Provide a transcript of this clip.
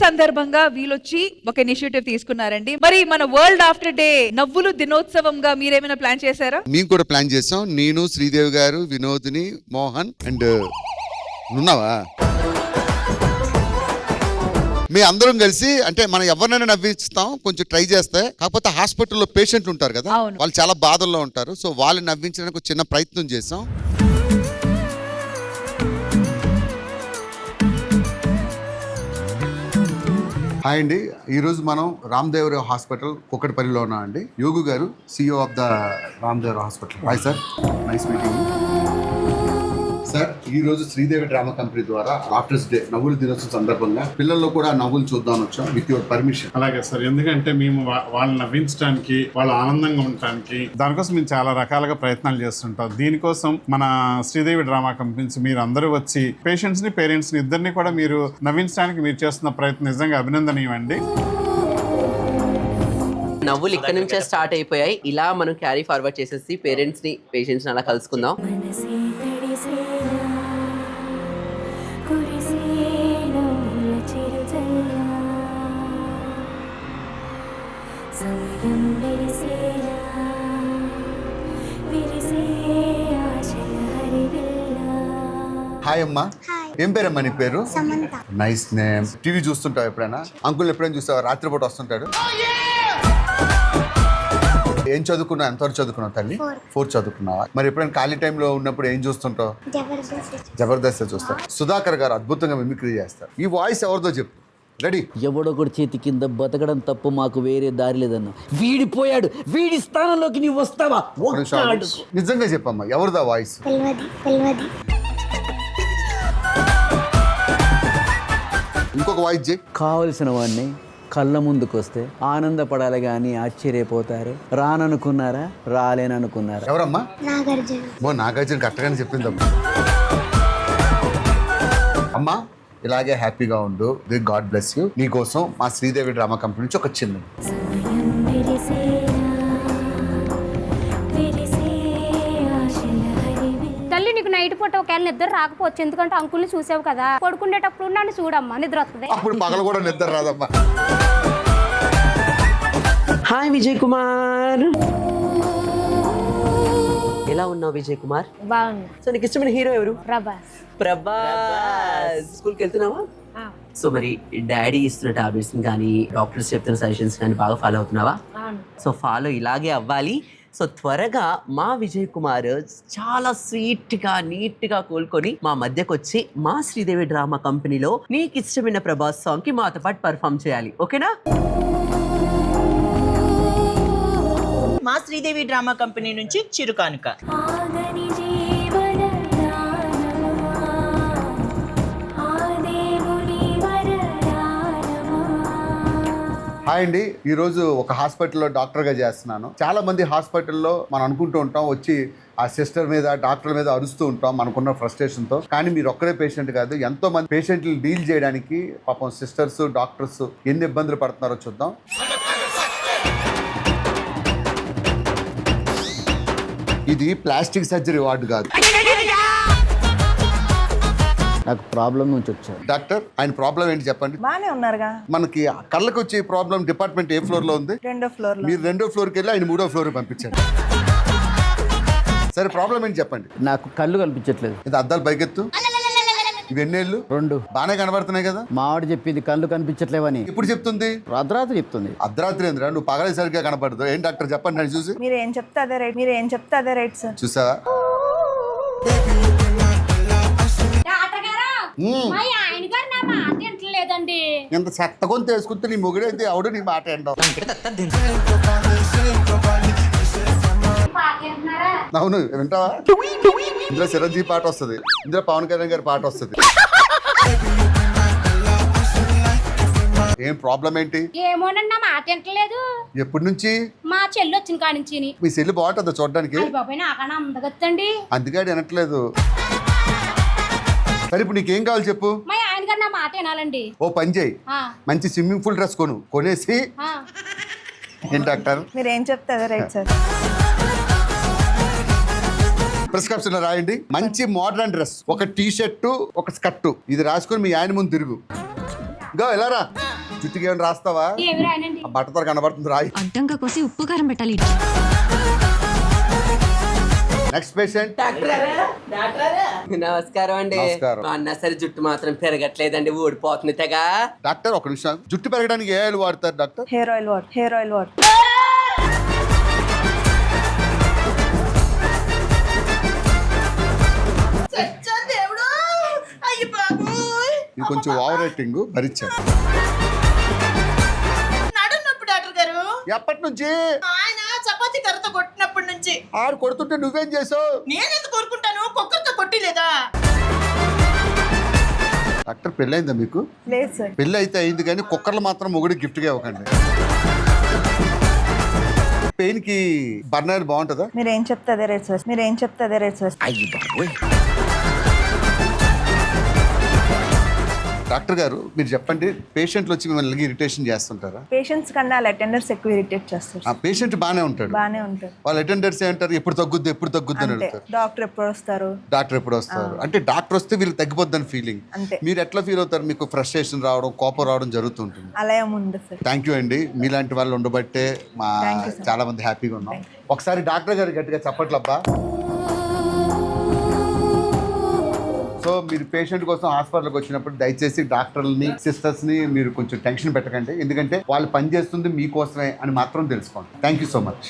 సందర్భంగా వీళ్ళొచ్చి ఒక ఇనిషియేటివ్ తీసుకున్నారండి. మరి మన వరల్డ్ ఆఫ్టర్ డే నవ్వులు దినోత్సవంగా మీరేమైనా ప్లాన్ చేశారా? మేము కూడా ప్లాన్ చేసాం. నేను, శ్రీదేవి గారు, వినోదిని, మోహన్ అండ్ ఉన్నావా, మీ అందరం కలిసి అంటే మనం ఎవరినైనా నవ్విస్తాం, కొంచెం ట్రై చేస్తే. కాకపోతే హాస్పిటల్లో పేషెంట్లు ఉంటారు కదా, వాళ్ళు చాలా బాధల్లో ఉంటారు. సో వాళ్ళని నవ్వించడానికి ఒక చిన్న ప్రయత్నం చేసాం. హాయ్ అండి, ఈరోజు మనం రామదేవరావు హాస్పిటల్ కుక్కటిపల్లిలో ఉన్నాం అండి. యోగు గారు, CEO of the Ramadevarao hospital. Hi sir, nice meeting sir. ఈ రోజు శ్రీదేవి డ్రామా కంపెనీ ద్వారా డాక్టర్స్ డే నవ్వుల దినోత్సవం సందర్భంగా పిల్లల్లో కూడా నవ్వులు చూద్దాం వచ్చాం, విత్ యువర్ పర్మిషన్. అలాగే సార్, ఎందుకంటే మేము వాళ్ళని నవ్వించడానికి, వాళ్ళు ఆనందంగా ఉండటానికి, దానికోసం మేము చాలా రకాలుగా ప్రయత్నాలు చేస్తుంటాం. దీనికోసం మన శ్రీదేవి డ్రామా కంపెనీ మీరు అందరూ వచ్చి పేషెంట్స్ ని, పేరెంట్స్ ని ఇద్దరిని కూడా మీరు నవ్వించడానికి మీరు చేస్తున్న ప్రయత్నం నిజంగా అభినందనీయం అండి. నవ్వులు ఇక్కడ నుంచే స్టార్ట్ అయిపోయాయి. ఇలా మనం క్యారీ ఫార్వర్డ్ చేసేసి పేరెంట్స్ ని, పేషెంట్స్ ని అలా కలుసుకుందాం. హాయ్ అమ్మా, ఏం పేరమ్మా నీ పేరు? Nice name. టీవీ చూస్తుంటావు ఎప్పుడైనా? అంకుల్ ఎప్పుడైనా చూస్తావా? రాత్రిపూట వస్తుంటాడు. ఏం చదువుకున్నావు? ఎంతవరకు చదువుకున్నావు తల్లి? 4 చదువుకున్నావా? మరి ఎప్పుడైనా ఖాళీ టైంలో ఉన్నప్పుడు ఏం చూస్తుంటావు? జబర్దస్త్ చూస్తావు. సుధాకర్ గారు అద్భుతంగా మిమిక్రీ చేస్తారు. ఈ వాయిస్ ఎవరిదో చెప్పు. రెడీ? ఎవడొకటి చేతి కింద బతకడం తప్ప మాకు వేరే దారి లేదన్న. వీడిపోయాడు, వీడి స్థానంలోకి నీవు వస్తావా? నిజంగా చెప్పమ్మా, ఎవరిదా వాయిస్? ఇంకొక వాయిస్ చేయి. కావలసిన వాడిని కళ్ళ ముందుకు వస్తే ఆనందపడాలి కానీ ఆశ్చర్యపోతారు. రాననుకున్నారా, రాలేననుకున్నారా? ఎవరమ్మా? నాగార్జున కరెక్ట్గానే చెప్పిందమ్మా. అమ్మా ఇలాగే హ్యాపీగా ఉండు. God bless you. నీకోసం మా శ్రీదేవి డ్రామా కంపెనీ నుంచి ఒక చిన్న తల్లి. నీకు నైట్ పూట ఒకవేళ నిద్ర రాకపోవచ్చు, ఎందుకంటే అంకుల్ని చూసావు కదా, పడుకునేటప్పుడు నన్ను చూడమ్మా, నిద్ర వస్తుంది. అప్పుడు పగలు కూడా నిద్ర రాదమ్మా. హాయ్ విజయ్ కుమార్, ఎలా ఉన్నావు విజయ్ కుమార్? బాగున్నా. సో నీకు ఇష్టమైన హీరో ఎవరు? ప్రభాస్. స్కూల్కి వెళ్తున్నావా? సో మరి డాడీ ఇస్తున్న టాబ్లెట్స్ కానీ, డాక్టర్స్ చెప్తున్న సజెషన్స్ కానీ బాగా ఫాలో అవుతున్నావా? సో ఫాలో ఇలాగే అవ్వాలి. సో త్వరగా మా విజయ్ కుమార్ చాలా స్వీట్గా, నీట్గా కోలుకొని మా మధ్యకు వచ్చి మా శ్రీదేవి డ్రామా కంపెనీలో నీకు ఇష్టమైన ప్రభాస్ సాంగ్ కి మాతో పాటు పర్ఫామ్ చేయాలి. ఓకేనా? మా శ్రీదేవి డ్రామా కంపెనీ నుంచి చిరుకానుక. హాయ్ అండి, ఈరోజు ఒక హాస్పిటల్లో డాక్టర్గా చేస్తున్నాను. చాలా మంది హాస్పిటల్లో మనం అనుకుంటూ ఉంటాం, వచ్చి ఆ సిస్టర్ మీద, డాక్టర్ మీద అరుస్తూ ఉంటాం మనకున్న ఫ్రస్ట్రేషన్తో. కానీ మీరు ఒక్కరే పేషెంట్ కాదు, ఎంతో మంది పేషెంట్లు డీల్ చేయడానికి పాపం సిస్టర్స్, డాక్టర్స్ ఎన్ని ఇబ్బందులు పడుతున్నారో చూద్దాం. ఇది ప్లాస్టిక్ సర్జరీ వార్డు కాదు. నాకు ప్రాబ్లం నుంచి వచ్చాను డాక్టర్. ఆయన ప్రాబ్లం ఏంటి చెప్పండి. బానే ఉన్నారుగా. మనకి కళ్ళకు వచ్చే ప్రాబ్లం డిపార్ట్మెంట్ ఏ ఫ్లోర్ లో ఉంది? 2వ ఫ్లోర్ లో. మీరు 2వ ఫ్లోర్కి వెళ్ళి ఆయన 3వ ఫ్లోర్ పంపించారు. సరే ప్రాబ్లం ఏంటి చెప్పండి. నాకు కళ్ళు కనిపించట్లేదు. ఇది అద్దాలు పైకెత్తు. ఇవి ఎన్నేళ్ళు? 2. బాగానే కనబడుతున్నాయి కదా. మావాడు చెప్పింది కళ్ళు కనిపించట్లేవని. ఇప్పుడు చెప్తుంది రాత్రి చెప్తుంది. అర్ధరాత్రి ఏంద్రా, నువ్వు పగలే సరిగ్గా కనపడదు. ఏం డాక్టర్ చెప్పండి నన్ను చూసి. మీరు ఏం చెప్తే అదే రైట్ సార్. చూసావా? ఎంత చెత్తకొని తీసుకుంటే నీ మొగుడైతే ఎవడు నీ మాట ఏంటో. అవును, వింటావా? ఇందులో చిరంజీవి పాట వస్తుంది, ఇందులో పవన్ కళ్యాణ్ గారి పాట వస్తుంది. ఏం ప్రాబ్లం ఏంటి? ఏమోనన్నా మాట వింటలేదు. ఎప్పటి నుంచి? మా చెల్లి వచ్చిన కాడి నుంచి. మీ చెల్లి బాగుంటుందా చూడడానికి? బాబాయ్ నాకన్నా అందగత్తండి. అందుకే వినట్లేదు. సరే ఇప్పుడు నీకేం కావాలి చెప్పు. మా ఆయన గారు నా మాట వినాలండి. ఓ పని చేయి, మంచి స్విమ్మింగ్ పూల్ డ్రెస్ కొనేసి. ఏం డాక్టర్? మీరు ఏం చెప్తే అదే రైట్ సార్. ప్రిస్క్రిప్షన్ రాయండి. మంచి మోడర్న్ డ్రెస్, ఒక టీ షర్టు, ఒక స్కర్టు, ఇది రాసుకొని మీ ఆయన ముందు తిరుగు. గా ఎలారా జుట్టుకి ఏమైనా రాస్తావా ఏమి రాయనండి. ఆ బట్టతో కనబడుతుంది రాయి. అడ్డంగా కోసి ఉప్పు కారం పెట్టాలి. Next patient. నమస్కారం అండి. నమస్కారం. మా అన్న సరే జుట్టు మాత్రం పెరగట్లేదండి, ఊడిపోతుంది తెగ. డాక్టర్ ఒక నిమిషం, జుట్టు పెరగడానికి ఏ ఆయిల్ వాడతారు డాక్టర్? హెయిర్ ఆయిల్ వాడు, హెయిర్ ఆయిల్ వాడు. దేవుడు అయ్యి బాబోయ్. ఇది కొంచెం ఓవర్ రేటింగ్ భరించాను. నడున్నప్పుడు డాక్టర్ గారు ఎప్పటి నుంచి? ఆయన చపాతీ కర్రతో కొట్టినప్పటి నుంచి. ఆడు కొడుతుంటే నువ్వేం చేసావు? నేనెందుకు కోరుకుంటాను, కుక్కర్తో కొట్టిలేదా? డాక్టర్ పెళ్ళైందా మీకు? లేదు సార్. పెళ్ళి అయితే అయింది కానీ కుక్కర్లు మాత్రం మొగుడు గిఫ్ట్గా ఇవ్వకండి. పెయిన్ కి బర్నర్ బాగుంటుందా? మీరు ఏం చెప్తే అదే రేట్స్ వేస్తారు. మీరు ఏం చెప్తే అదే రేట్స్ వేస్తారు. అయ్యి బాబోయ్. డాక్టర్ గారు మీరు చెప్పండి, పేషెంట్లు వచ్చి మిమ్మల్ని ఇరిటేషన్ చేస్తుంటారా? పేషెంట్స్ కన్నా వాళ్ళ అటెండర్స్ ఎక్కువ ఇరిటేట్ చేస్తారు. ఆ పేషెంట్ బాగానే ఉంటాడు, బాగానే ఉంటారు. వాళ్ళ అటెండర్స్ ఏమంటారు, ఎప్పుడు తగ్గుద్ది ఎప్పుడు తగ్గుద్ది అని అంతే. అడుగుతారు. డాక్టర్ ఎప్పుడు వస్తారు? డాక్టర్ ఎప్పుడు వస్తారు అంటే డాక్టర్ వస్తే వీళ్ళు తగ్గిపోద్దని ఫీలింగ్. అంతే. మీరు ఎట్లా ఫీల్ అవుతారు? మీకు ఫ్రస్ట్రేషన్ రావడం, కోపం రావడం జరుగుతుంటుంది. అలా ఏముంది సార్. థ్యాంక్ యూ అండి, మీలాంటి వాళ్ళు ఉండబట్టే మా Thank you, sir. చాలా మంది హ్యాపీగా ఉన్నాం. ఒకసారి డాక్టర్ గారు గట్టిగా చప్పట్లబ్బా. సో మీరు పేషెంట్ కోసం హాస్పిటల్కి వచ్చినప్పుడు దయచేసి డాక్టర్లని సిస్టర్స్ని మీరు కొంచెం టెన్షన్ పెట్టకండి, ఎందుకంటే వాళ్ళు పనిచేస్తుంది మీకోసమే అని మాత్రం తెలుసుకోండి. Thank you so much.